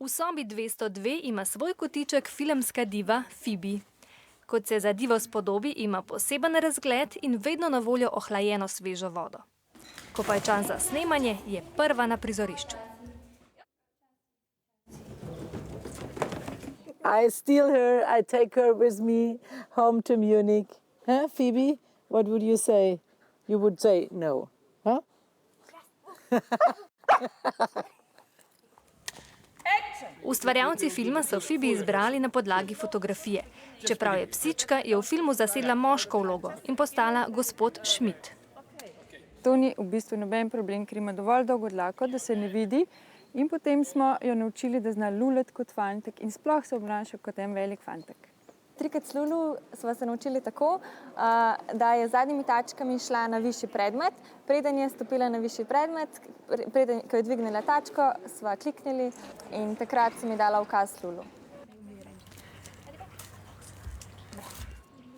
V sobi 202 ima svoj kotiček filmska diva Phoebe. Kot se za divo spodobi, ima poseben razgled in vedno na voljo ohlajeno svežo vodo. Ko pa je čas za snemanje, je prva na prizorišču. I steal her, I take her with me home to Munich. Huh, Phoebe? What would you say? You would say no. Huh? Ustvarjalci filma so Phoebe izbrali na podlagi fotografije. Čeprav je psička, je v filmu zasedla moško vlogo in postala gospod Schmidt. To ni v bistvu noben problem, ker ima dovolj dolgo dlako, da se ne vidi. In potem smo jo naučili, da zna lulati kot fantek in sploh se obnaša kot en velik fantek. Trikrat s Lulu sva se naučili tako, da je z zadnjimi tačkami šla na višji predmet. Preden je stopila na višji predmet, ko je dvignila tačko, sva kliknili in takrat sem ji dala ukaz Lulu.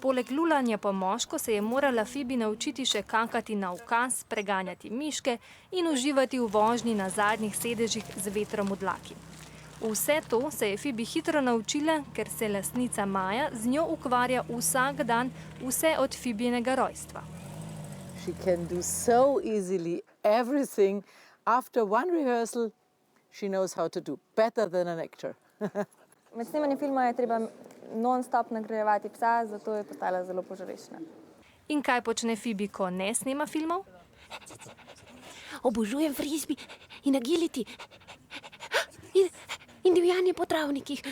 Poleg lulanja po moško se je morala Phoebe naučiti še kakati na ukaz, preganjati miške in uživati v vožnji na zadnjih sedežih z vetrom v dlaki. Vse to se je Phoebe hitro naučila, ker se lastnica Maja z njo ukvarja vsak dan, vse od Phoebenega rojstva. She can do so easily everything. After one rehearsal, she knows how to do better than an actor. Med snemanjem filma je treba non-stop nagrajevati psa, zato je postala zelo požrešna. In kaj počne Phoebe, ko ne snema filmov? Obožujem frisbee in agility in divjanje po travnikih.